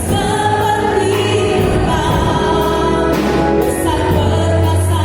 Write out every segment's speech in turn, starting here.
Seperti kau besar perkasa.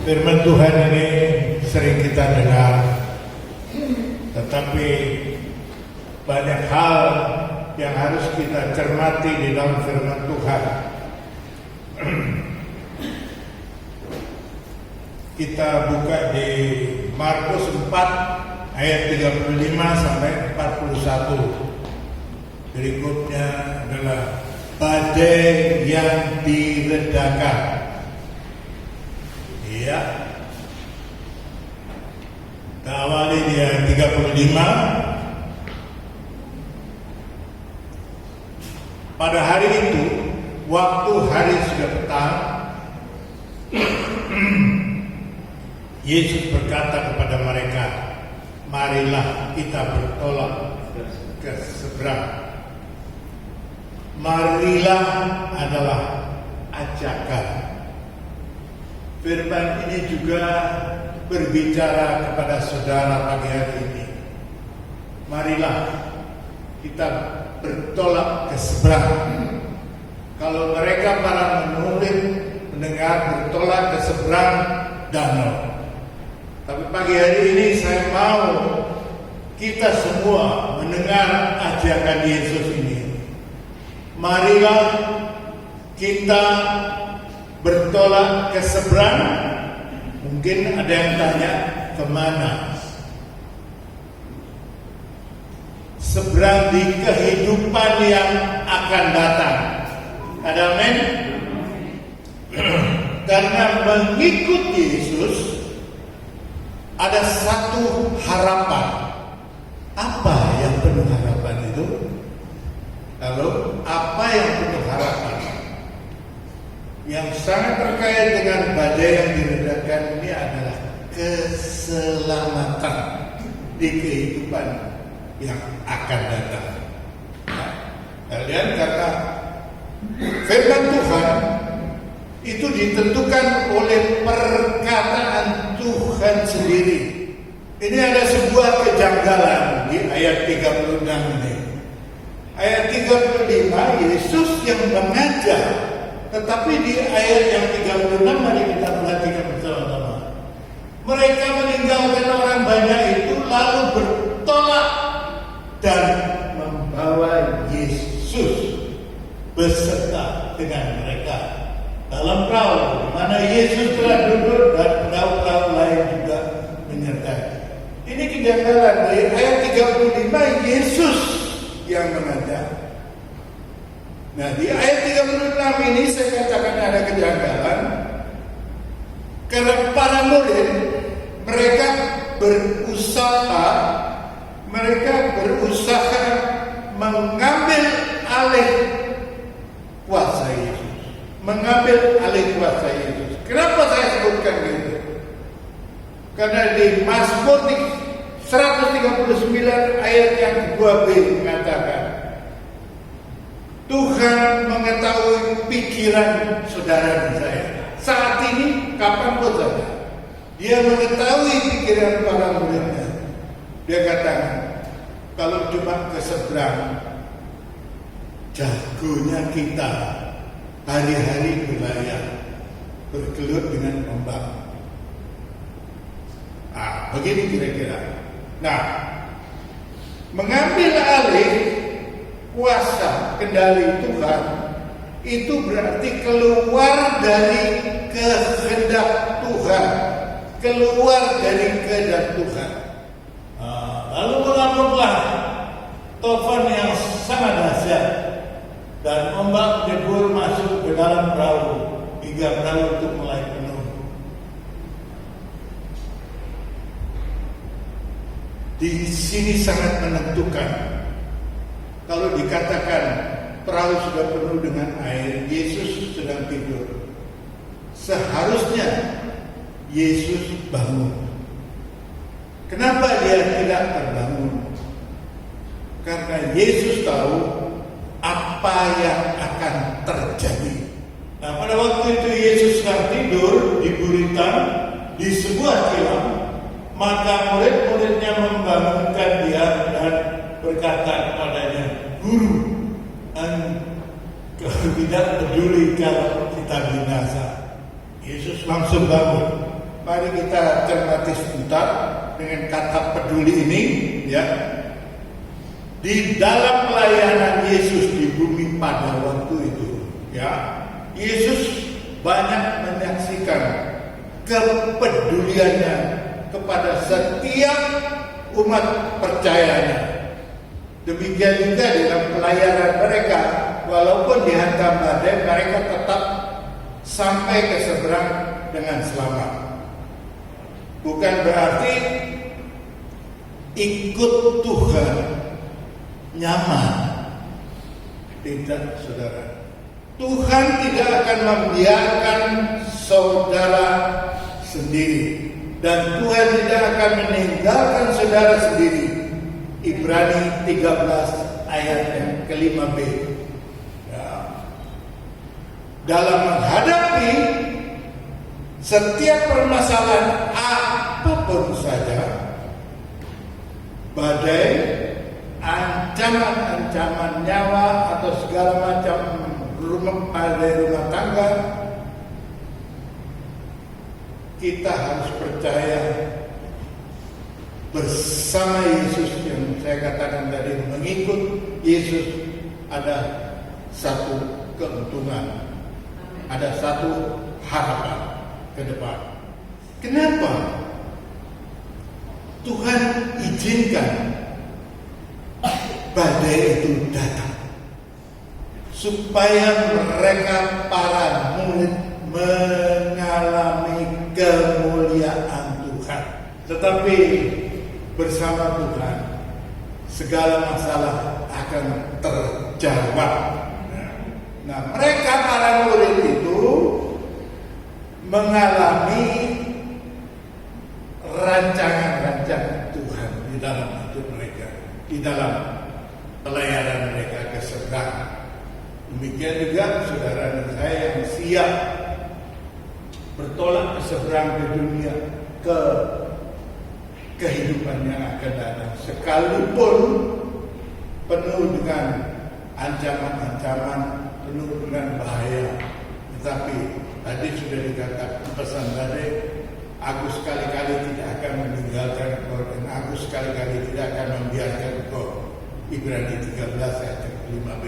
Firman Tuhan ini sering kita dengar, tetapi banyak hal yang harus kita cermati di dalam firman Tuhan. Kita buka di Markus 4 ayat 35 sampai 41. Berikutnya adalah badai yang diredakan. Iya. Kita awali di ayat 35. Pada hari itu, waktu hari sudah petang, Yesus berkata kepada mereka, marilah kita bertolak ke seberang. Marilah adalah ajakan. Firman ini juga berbicara kepada saudara pagi hari ini. Marilah kita bertolak ke seberang. Kalau mereka para menulis mendengar bertolak ke seberang danau. Tapi pagi hari ini saya mau kita semua mendengar ajakan Yesus ini. Marilah kita bertolak ke seberang. Mungkin ada yang tanya, kemana? Seberang di kehidupan yang akan datang. Ada amin? Karena mengikut Yesus ada satu harapan. Apa yang penuh harapan itu? Lalu apa yang penuh harapan? Yang sangat terkait dengan badai yang diredakan ini adalah keselamatan di kehidupan yang akan datang. Kalian kata firman Tuhan itu ditentukan oleh perkataan Tuhan sendiri. Ini ada sebuah kejanggalan di ayat 36 ini. Ayat 35 Yesus yang mengajar, tetapi di ayat yang 36 mari kita perhatikan bersama-sama. Mereka meninggalkan orang banyak itu lalu bertolak dan membawa Yesus beserta dengan mereka dalam perahu, di mana Yesus telah duduk dan perahu-perahu lain juga menyertai. Ini kejanggalan. Dari ayat 35 Yesus yang mengajar. Nah, di ayat 36 ini saya katakan ada kejanggalan karena para murid mereka berusaha mengambil alih kuasa Yesus. Mengambil alih kuasa Yesus. Kenapa saya sebutkan gitu? Karena di Mazmur 139 ayat yang 2b mengatakan, Tuhan mengetahui pikiran saudara dan saya. Saat ini, kapanpun saja, Dia mengetahui pikiran para muridnya. Dia katakan, kalau cuma ke seberang, jagonya kita hari-hari berlayar, bergelut dengan ombak. Begini kira-kira. Nah, mengambil alih kuasa kendali Tuhan itu berarti keluar dari kehendak Tuhan, keluar dari kehendak Tuhan. Lalu mengamuklah tofan yang sangat dahsyat dan ombak debur masuk ke dalam perahu hingga perahu itu mulai penuh. Di sini sangat menentukan. Kalau dikatakan perahu sudah penuh dengan air, Yesus sedang tidur. Seharusnya Yesus bangun. Kenapa dia tidak terbangun? Karena Yesus tahu apa yang akan terjadi. Nah, pada waktu itu Yesus sedang tidur di gurita di sebuah kilam. Maka murid-muridnya membangunkan dia dan berkata kepadanya, Guru, tidak peduli kalau kita binasa. Yesus langsung bangun. Mari kita cermati sebentar dengan kata peduli ini, ya. Di dalam pelayanan Yesus di bumi pada waktu itu, ya, Yesus banyak menyaksikan kepeduliannya kepada setiap umat percayanya. Demikian juga dalam pelayanan mereka, walaupun dihantam badai, mereka tetap sampai ke seberang dengan selamat. Bukan berarti ikut Tuhan nyaman. Tidak, saudara. Tuhan tidak akan membiarkan saudara sendiri, dan Tuhan tidak akan meninggalkan saudara sendiri. Ibrani 13 ayat yang ke-5b. Ya. Dalam menghadapi setiap permasalahan apapun saja, badai, ancaman-ancaman nyawa atau segala macam rumah tangga, kita harus percaya bersama Yesus yang saya katakan tadi, mengikut Yesus ada satu keuntungan, ada satu harapan ke depan. Kenapa Tuhan izinkan badai itu datang? Supaya mereka para murid mengalami kemuliaan Tuhan. Tetapi bersama Tuhan segala masalah akan terjawab. Nah, mereka para murid itu mengalami rancangan-rancangan Tuhan di dalam hidup mereka, di dalam pelayanan mereka ke seberang. Demikian juga saudara dan saya yang siap bertolak ke seberang di dunia, ke kehidupan yang akan datang, sekalipun penuh dengan ancaman-ancaman, penuh dengan bahaya. Tetapi tadi sudah dikatakan pesan tadi, aku sekali-kali tidak akan meninggalkan engkau, dan aku sekali-kali tidak akan membiarkan engkau. Ibrani 13 ayat 5b.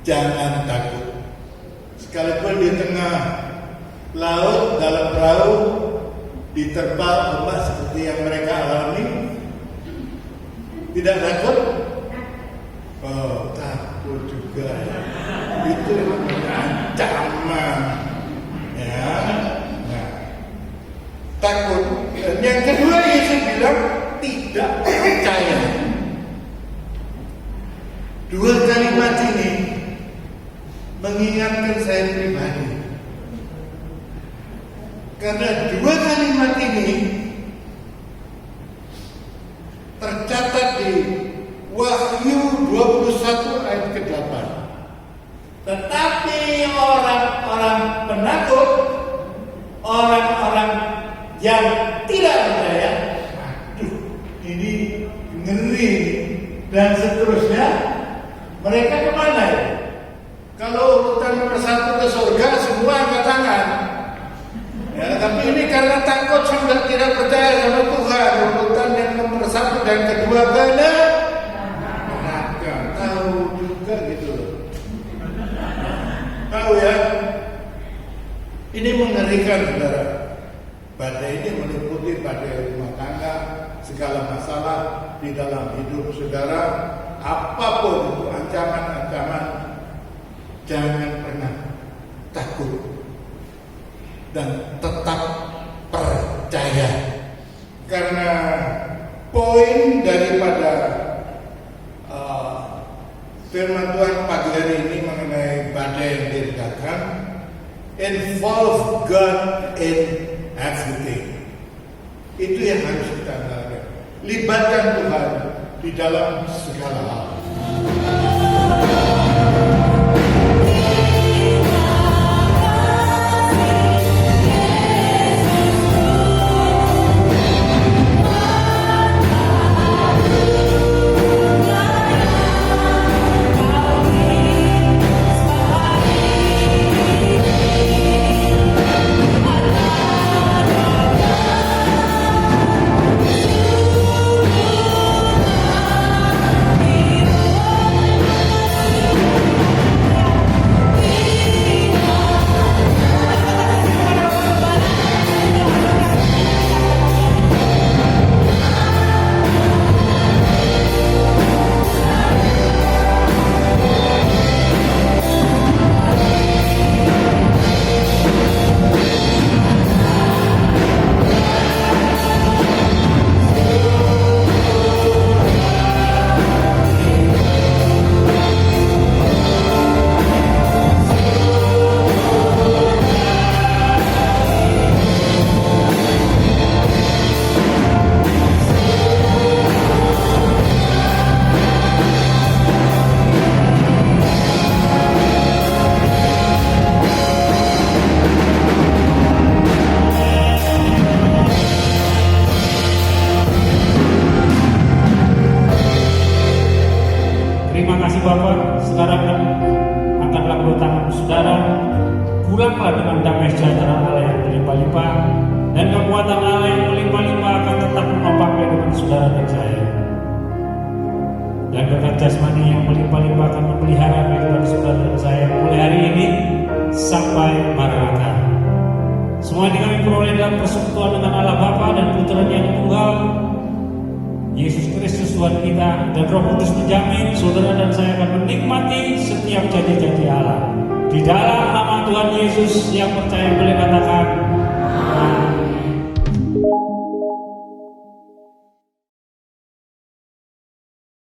Jangan takut. Sekalipun di tengah laut, dalam perahu, diterpa ombak seperti yang mereka alami, tidak takut? Oh, takut juga. Itu ancaman. Ya. Nah, takut. Dan yang kedua, Yesus bilang tidak percaya. Dua kalimat ini mengingatkan saya pribadi, karena dua kalimat ini tercatat di Wahyu 21 ayat ke-8. Tetapi orang-orang penakut, orang-orang yang tidak percaya, aduh, ini ngeri, dan seterusnya, mereka kemana ya? Kalau urutan nomor 1 ke surga, semua angkat tangan. Ya, tapi ini karena takut sudah tidak percaya sama Tuhan, urutan yang nomor 1 dan kedua ke neraka. Tahu juga gitu loh. Tahu ya? Ini mengerikan, saudara. Badai ini meliputi badai rumah tangga, segala masalah di dalam hidup saudara, apapun itu ancaman-ancaman. Jangan pernah takut dan tetap percaya, karena poin daripada firman Tuhan pagi hari ini mengenai badai yang diredakan, involve God in everything. Itu yang harus kita lakukan. Libatkan Tuhan di dalam segala hal. yang melimpah-limpah akan memelihara kehidupan saudara dan saya mulai hari ini sampai Maranatha. Semua ini kami peroleh dalam persekutuan dengan Allah Bapa dan Putra yang tunggal, Yesus Kristus Tuhan kita, dan Roh Kudus menjamin saudara dan saya akan menikmati setiap janji-janji Allah. Di dalam nama Tuhan Yesus yang percaya boleh katakan